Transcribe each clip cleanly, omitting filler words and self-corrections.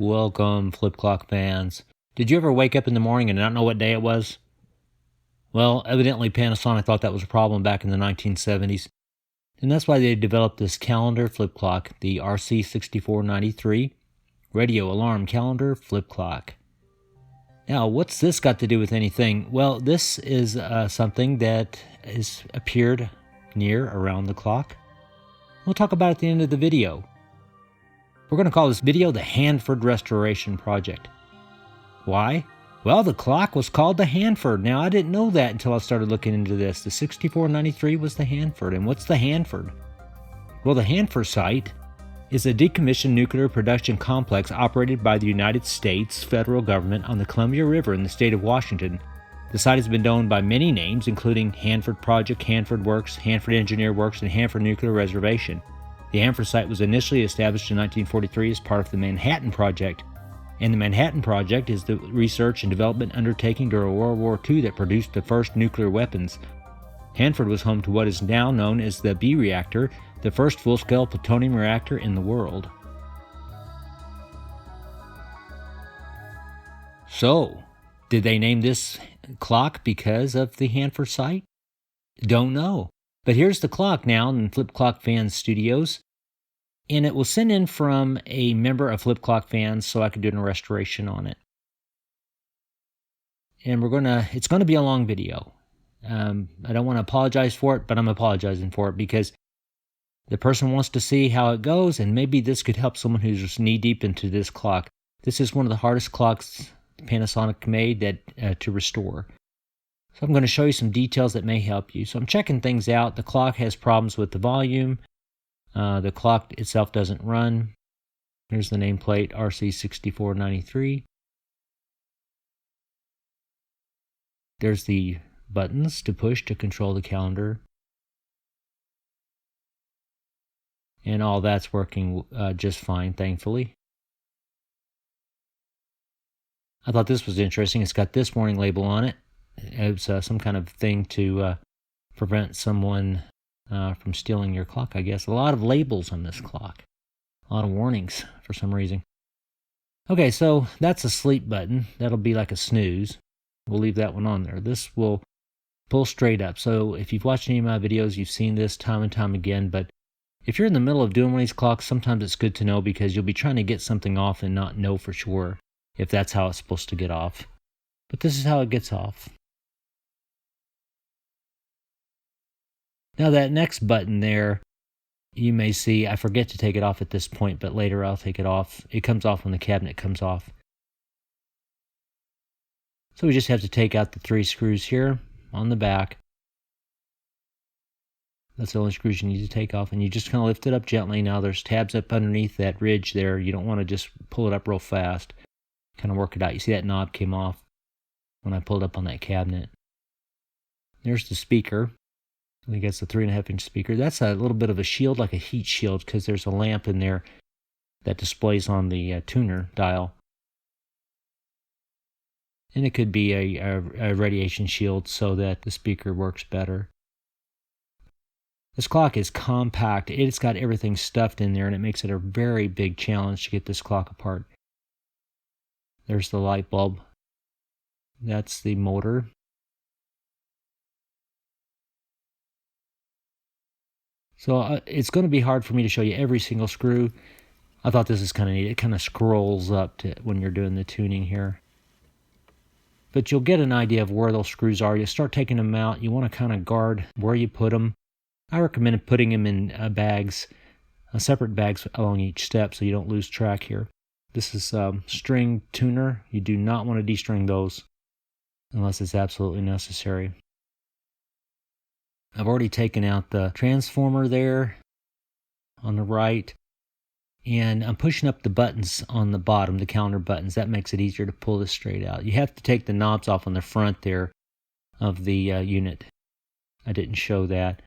Welcome, flip clock fans. Did you ever wake up in the morning and not know what day it was? Well, evidently Panasonic thought that was a problem back in the 1970s, and that's why they developed this calendar flip clock, the RC-6493 Radio Alarm Calendar Flip Clock. Now, what's this got to do with anything? Well, this is something that has appeared near around the clock. We'll talk about it at the end of the video. We're going to call this video the Hanford Restoration Project. Why? Well, the clock was called the Hanford. Now, I didn't know that until I started looking into this. The 6493 was the Hanford. And what's the Hanford? Well, the Hanford Site is a decommissioned nuclear production complex operated by the United States federal government on the Columbia River in the state of Washington. The site has been known by many names, including Hanford Project, Hanford Works, Hanford Engineer Works, and Hanford Nuclear Reservation. The Hanford Site was initially established in 1943 as part of the Manhattan Project, and the Manhattan Project is the research and development undertaking during World War II that produced the first nuclear weapons. Hanford was home to what is now known as the B reactor, the first full-scale plutonium reactor in the world. So, did they name this clock because of the Hanford Site? Don't know. But here's the clock now in Flip Clock Fans Studios. And it was sent in from a member of Flip Clock Fans so I could do a restoration on it. And it's going to be a long video. I don't want to apologize for it, but I'm apologizing for it because the person wants to see how it goes, and maybe this could help someone who's knee-deep into this clock. This is one of the hardest clocks Panasonic made to restore. So I'm going to show you some details that may help you. So I'm checking things out. The clock has problems with the volume. The clock itself doesn't run. Here's the nameplate, RC-6493. There's the buttons to push to control the calendar. And all that's working just fine, thankfully. I thought this was interesting. It's got this warning label on it. It's some kind of thing to prevent someone from stealing your clock, I guess. A lot of labels on this clock. A lot of warnings for some reason. Okay, so that's a sleep button. That'll be like a snooze. We'll leave that one on there. This will pull straight up. So if you've watched any of my videos, you've seen this time and time again. But if you're in the middle of doing one of these clocks, sometimes it's good to know because you'll be trying to get something off and not know for sure if that's how it's supposed to get off. But this is how it gets off. Now that next button there, you may see, I forget to take it off at this point, but later I'll take it off. It comes off when the cabinet comes off. So we just have to take out the 3 screws here on the back. That's the only screws you need to take off, and you just kind of lift it up gently. Now there's tabs up underneath that ridge there. You don't want to just pull it up real fast. Kind of work it out. You see that knob came off when I pulled up on that cabinet. There's the speaker. I think that's a 3.5-inch speaker. That's a little bit of a shield, like a heat shield, because there's a lamp in there that displays on the tuner dial. And it could be a radiation shield so that the speaker works better. This clock is compact. It's got everything stuffed in there, and it makes it a very big challenge to get this clock apart. There's the light bulb. That's the motor. So it's going to be hard for me to show you every single screw. I thought this is kind of neat. It kind of scrolls up to when you're doing the tuning here. But you'll get an idea of where those screws are. You start taking them out. You want to kind of guard where you put them. I recommend putting them in bags, separate bags along each step so you don't lose track here. This is string tuner. You do not want to destring those unless it's absolutely necessary. I've already taken out the transformer there on the right, and I'm pushing up the buttons on the bottom, the calendar buttons. That makes it easier to pull this straight out. You have to take the knobs off on the front there of the unit. I didn't show that.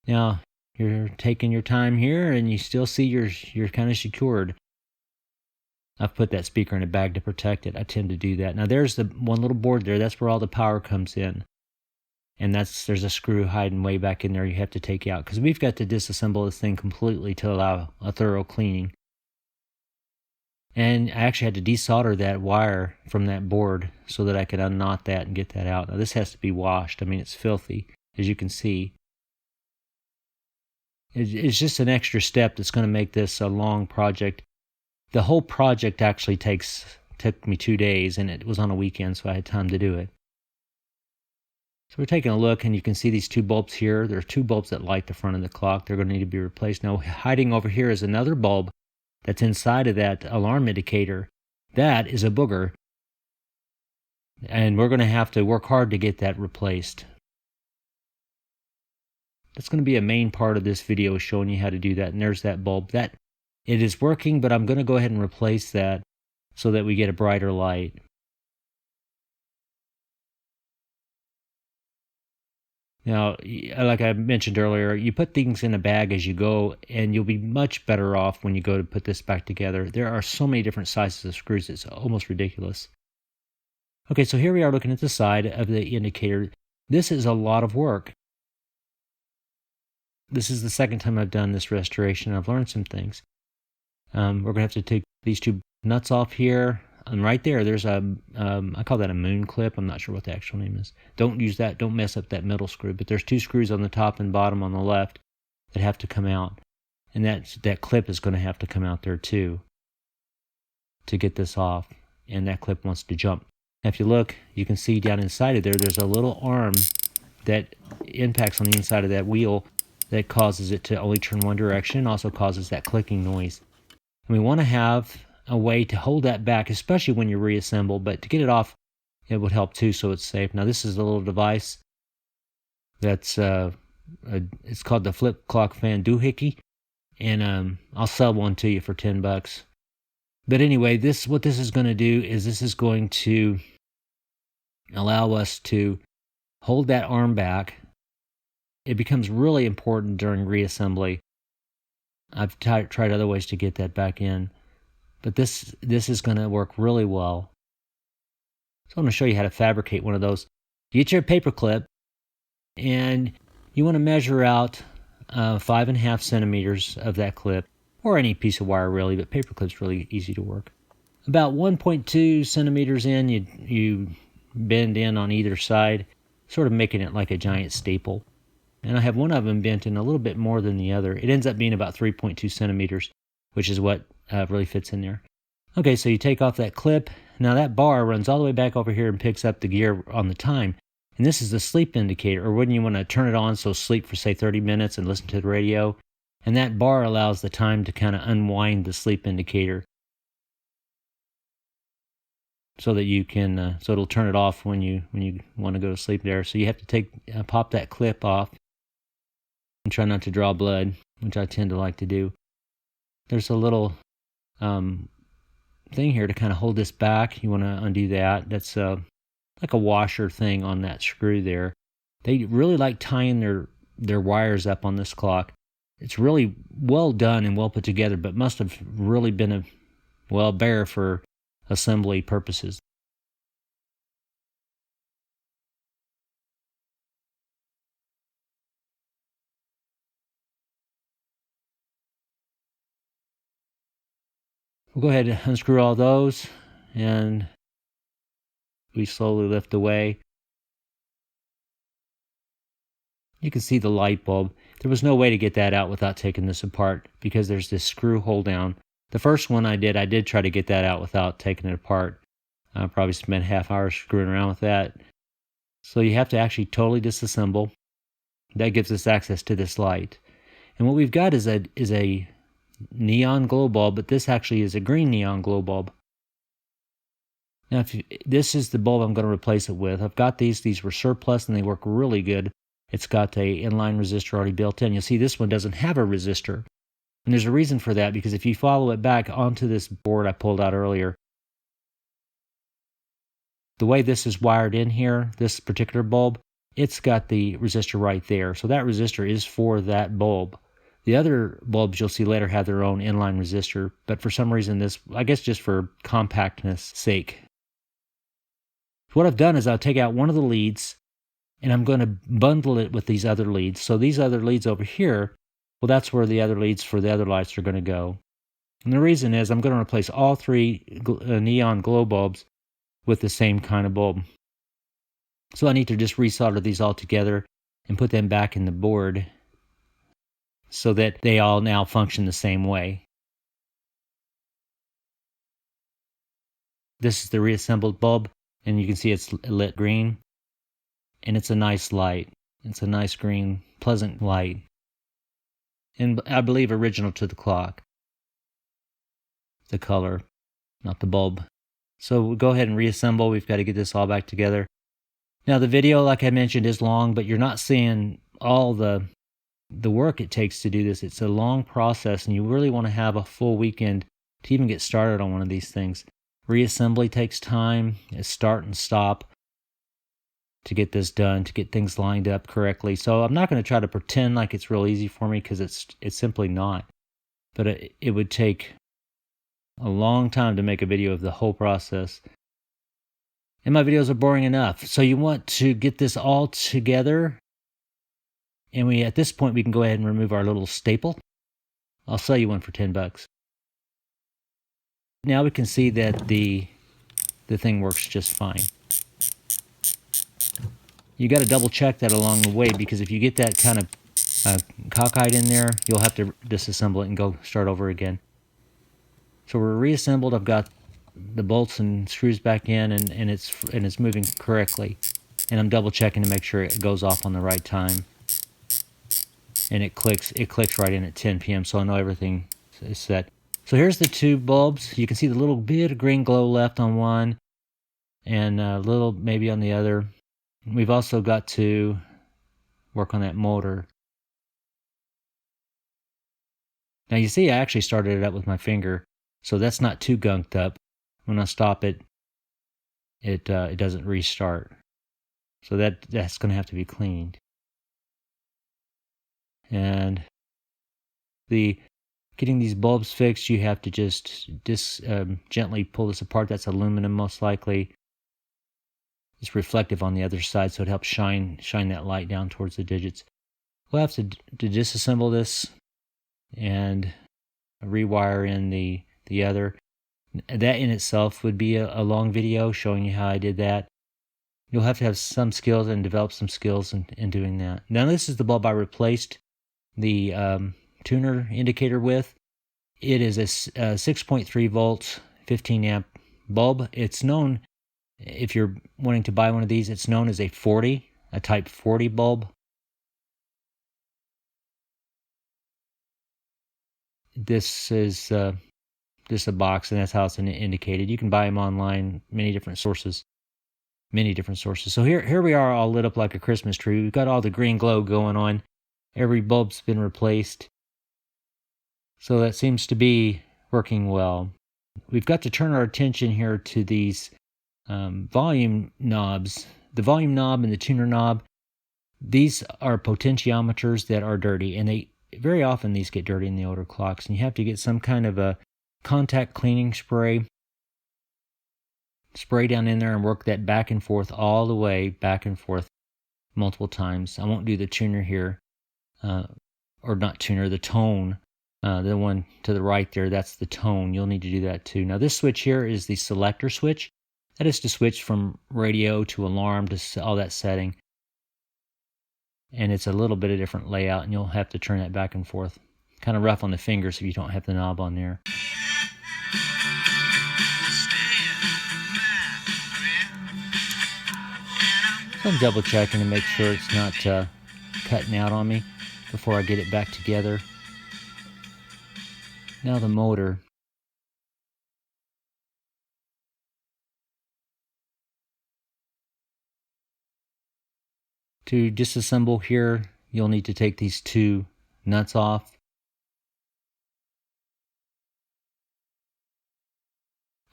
Now, you're taking your time here, and you still see you're kind of secured. I've put that speaker in a bag to protect it. I tend to do that. Now, there's the one little board there. That's where all the power comes in. And there's a screw hiding way back in there you have to take out, because we've got to disassemble this thing completely to allow a thorough cleaning. And I actually had to desolder that wire from that board so that I could unknot that and get that out. Now this has to be washed. I mean, it's filthy, as you can see. It's just an extra step that's going to make this a long project. The whole project actually took me 2 days, and it was on a weekend, so I had time to do it. So we're taking a look, and you can see these 2 bulbs here. There are 2 bulbs that light the front of the clock. They're going to need to be replaced. Now, hiding over here is another bulb that's inside of that alarm indicator. That is a booger, and we're going to have to work hard to get that replaced. That's going to be a main part of this video, showing you how to do that. And there's that bulb. That it is working, but I'm going to go ahead and replace that so that we get a brighter light. Now, like I mentioned earlier, you put things in a bag as you go, and you'll be much better off when you go to put this back together. There are so many different sizes of screws, it's almost ridiculous. Okay, so here we are looking at the side of the indicator. This is a lot of work. This is the second time I've done this restoration. I've learned some things. We're going to have to take these 2 nuts off here. And right there, there's I call that a moon clip. I'm not sure what the actual name is. Don't use that. Don't mess up that middle screw. But there's 2 screws on the top and bottom on the left that have to come out. And that clip is going to have to come out there too to get this off. And that clip wants to jump. Now, if you look, you can see down inside of there's a little arm that impacts on the inside of that wheel that causes it to only turn one direction, and also causes that clicking noise. And we want to have a way to hold that back, especially when you reassemble, but to get it off, it would help too, so it's safe. Now this is a little device that's, it's called the flip clock fan doohickey, and I'll sell one to you for $10. But anyway, what this is going to do is this is going to allow us to hold that arm back. It becomes really important during reassembly. I've tried other ways to get that back in, but this is going to work really well. So I'm going to show you how to fabricate one of those. You get your paper clip, and you want to measure out 5.5 centimeters of that clip, or any piece of wire really, but paper clip's really easy to work. About 1.2 centimeters in, you bend in on either side, sort of making it like a giant staple. And I have one of them bent in a little bit more than the other. It ends up being about 3.2 centimeters, which is what really fits in there. Okay, so you take off that clip. Now that bar runs all the way back over here and picks up the gear on the time. And this is the sleep indicator, or when you want to turn it on, so sleep for say 30 minutes and listen to the radio. And that bar allows the time to kind of unwind the sleep indicator, so that you can, so it'll turn it off when you want to go to sleep there. So you have to pop that clip off and try not to draw blood, which I tend to like to do. There's a little thing here to kind of hold this back. You want to undo that. That's like a washer thing on that screw there. They really like tying their wires up on this clock. It's really well done and well put together, but must have really been bare for assembly purposes. We'll go ahead and unscrew all those, and we slowly lift away. You can see the light bulb. There was no way to get that out without taking this apart, because there's this screw hold down. The first one I did try to get that out without taking it apart. I probably spent half hour screwing around with that. So you have to actually totally disassemble. That gives us access to this light. And what we've got is a neon glow bulb, but this actually is a green neon glow bulb. Now, this is the bulb I'm going to replace it with. I've got these. These were surplus, and they work really good. It's got a inline resistor already built in. You'll see this one doesn't have a resistor. And there's a reason for that, because if you follow it back onto this board I pulled out earlier, the way this is wired in here, this particular bulb, it's got the resistor right there. So that resistor is for that bulb. The other bulbs you'll see later have their own inline resistor, but for some reason this, I guess just for compactness sake. So what I've done is I'll take out one of the leads, and I'm going to bundle it with these other leads. So these other leads over here, well, that's where the other leads for the other lights are going to go. And the reason is I'm going to replace all three neon glow bulbs with the same kind of bulb. So I need to just resolder these all together and put them back in the board so that they all now function the same way. This is the reassembled bulb, and you can see it's lit green. And it's a nice light. It's a nice green, pleasant light. And I believe original to the clock. The color, not the bulb. So we'll go ahead and reassemble. We've got to get this all back together. Now the video, like I mentioned, is long, but you're not seeing all the work it takes to do this. It's a long process, and you really want to have a full weekend to even get started on one of these things. Reassembly takes time. It's start and stop to get this done, to get things lined up correctly. So I'm not going to try to pretend like it's real easy for me, because it's simply not. But it would take a long time to make a video of the whole process. And my videos are boring enough. So you want to get this all together. And at this point, we can go ahead and remove our little staple. I'll sell you one for $10. Now we can see that the thing works just fine. You got to double check that along the way, because if you get that kind of cockeyed in there, you'll have to disassemble it and go start over again. So we're reassembled. I've got the bolts and screws back in, and it's moving correctly. And I'm double checking to make sure it goes off on the right time. And it clicks right in at 10 p.m. so I know everything is set. So here's the two bulbs. You can see the little bit of green glow left on one, and a little maybe on the other. We've also got to work on that motor. Now you see I actually started it up with my finger, so that's not too gunked up. When I stop it, it doesn't restart. So that's going to have to be cleaned. And getting these bulbs fixed, you have to just gently pull this apart. That's aluminum most likely. It's reflective on the other side, so it helps shine that light down towards the digits. We'll have to disassemble this and rewire in the other. That in itself would be a long video showing you how I did that. You'll have to have some skills and develop some skills in doing that. Now this is the bulb I replaced the tuner indicator with. It is a 6.3 volt, 15 amp bulb. It's known, if you're wanting to buy one of these, it's known as a type 40 bulb. This is just a box, and that's how it's indicated. You can buy them online, many different sources. So here we are, all lit up like a Christmas tree. We've got all the green glow going on. Every bulb's been replaced. So that seems to be working well. We've got to turn our attention here to these volume knobs. The volume knob and the tuner knob, these are potentiometers that are dirty, and very often these get dirty in the older clocks, and you have to get some kind of a contact cleaning spray down in there and work that back and forth all the way, back and forth multiple times. I won't do the tuner here, or not tuner, the tone. The one to the right there, that's the tone. You'll need to do that too. Now this switch here is the selector switch. That is to switch from radio to alarm to all that setting. And it's a little bit of different layout, and you'll have to turn that back and forth. Kind of rough on the fingers if you don't have the knob on there. So I'm double checking to make sure it's not cutting out on me before I get it back together. Now the motor. To disassemble here, you'll need to take these two nuts off.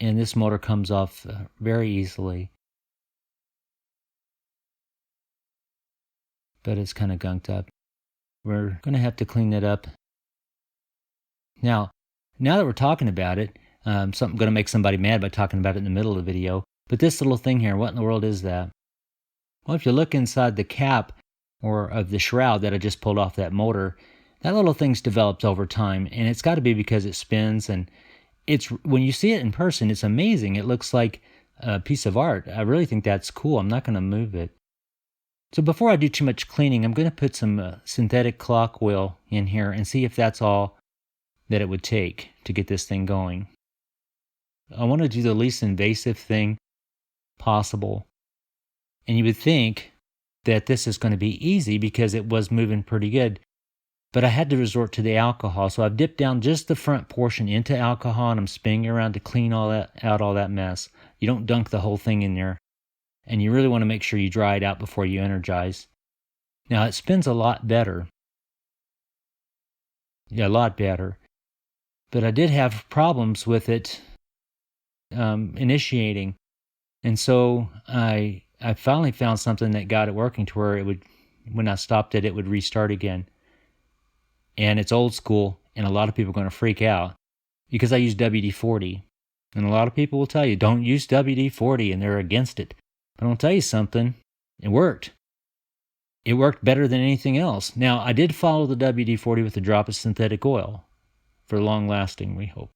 And this motor comes off very easily. But it's kind of gunked up. We're going to have to clean that up. Now that we're talking about it, something going to make somebody mad by talking about it in the middle of the video. But this little thing here, what in the world is that? Well, if you look inside the cap of the shroud that I just pulled off that motor, That little thing's developed over time, and it's got to be because it spins, and it's when you see it in person, it's amazing. It looks like a piece of art. I really think that's cool. I'm not going to move it. So before I do too much cleaning, I'm going to put some synthetic clock oil in here and see if that's all that it would take to get this thing going. I want to do the least invasive thing possible. And you would think that this is going to be easy because it was moving pretty good. But I had to resort to the alcohol. So I've dipped down just the front portion into alcohol, and I'm spinning around to clean all that mess. You don't dunk the whole thing in there. And you really want to make sure you dry it out before you energize. Now it spins a lot better. Yeah, a lot better. But I did have problems with it initiating. And so I finally found something that got it working to where it would, when I stopped it, it would restart again. And it's old school, and a lot of people are going to freak out because I use WD-40. And a lot of people will tell you, don't use WD-40, and they're against it. But I'll tell you something, it worked. It worked better than anything else. Now, I did follow the WD-40 with a drop of synthetic oil for long lasting, we hope.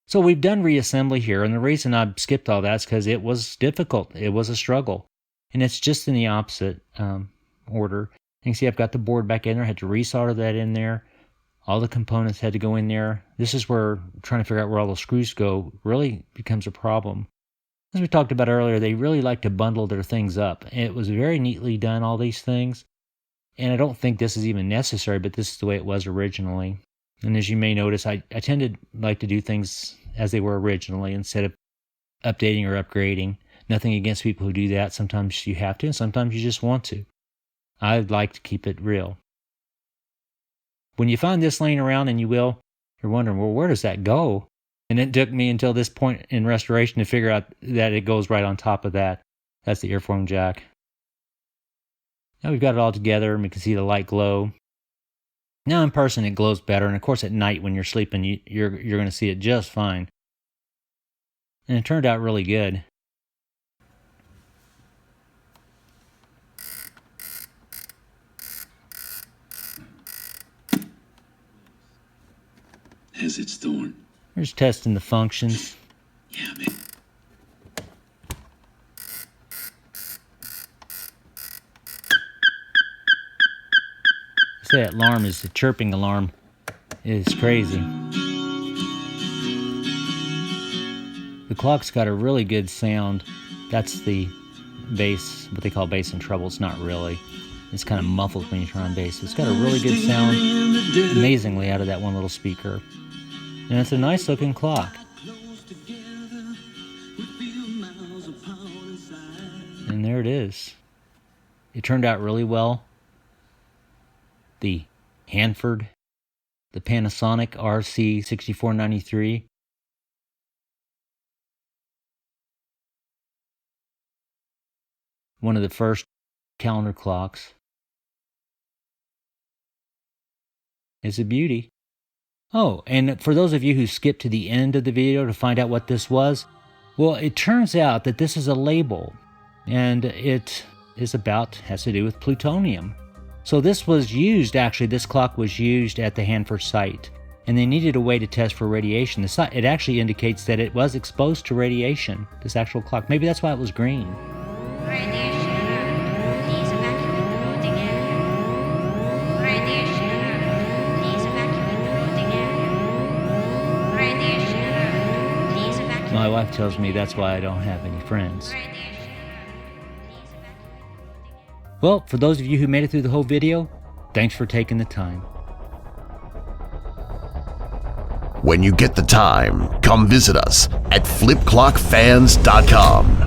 So we've done reassembly here, and the reason I skipped all that is because it was difficult. It was a struggle. And it's just in the opposite order. You can see I've got the board back in there. I had to resolder that in there. All the components had to go in there. This is where trying to figure out where all the screws go really becomes a problem. As we talked about earlier, they really like to bundle their things up. And it was very neatly done, all these things. And I don't think this is even necessary, but this is the way it was originally. And as you may notice, I tend to like to do things as they were originally instead of updating or upgrading. Nothing against people who do that. Sometimes you have to, and sometimes you just want to. I'd like to keep it real. When you find this laying around, and you will, you're wondering, well, where does that go? And it took me until this point in restoration to figure out that it goes right on top of that. That's the earphone jack. Now we've got it all together, and we can see the light glow. Now in person it glows better, and of course at night when you're sleeping, you're going to see it just fine. And it turned out really good. Has its thorn. We're just testing the functions. Yeah, man. That alarm is the chirping alarm. It's crazy. The clock's got a really good sound. That's the bass, what they call bass in treble. It's not really. It's kind of muffled when you turn on bass. It's got a really good sound, amazingly, out of that one little speaker. And it's a nice looking clock. And there it is. It turned out really well. The Hanford, the Panasonic RC-6493. One of the first calendar clocks. It's a beauty. Oh, and for those of you who skipped to the end of the video to find out what this was, well, it turns out that this is a label, and it has to do with plutonium. So this was used, actually, this clock was used at the Hanford Site, and they needed a way to test for radiation. It actually indicates that it was exposed to radiation, this actual clock. Maybe that's why it was green. Radiation alert. Please evacuate the routing area. Radiation alert. Please evacuate the routing area. Radiation alert. Please evacuate. My wife tells me that's why I don't have any friends. Radiation alert. Please evacuate the routing area. Well, for those of you who made it through the whole video, thanks for taking the time. When you get the time, come visit us at flipclockfans.com.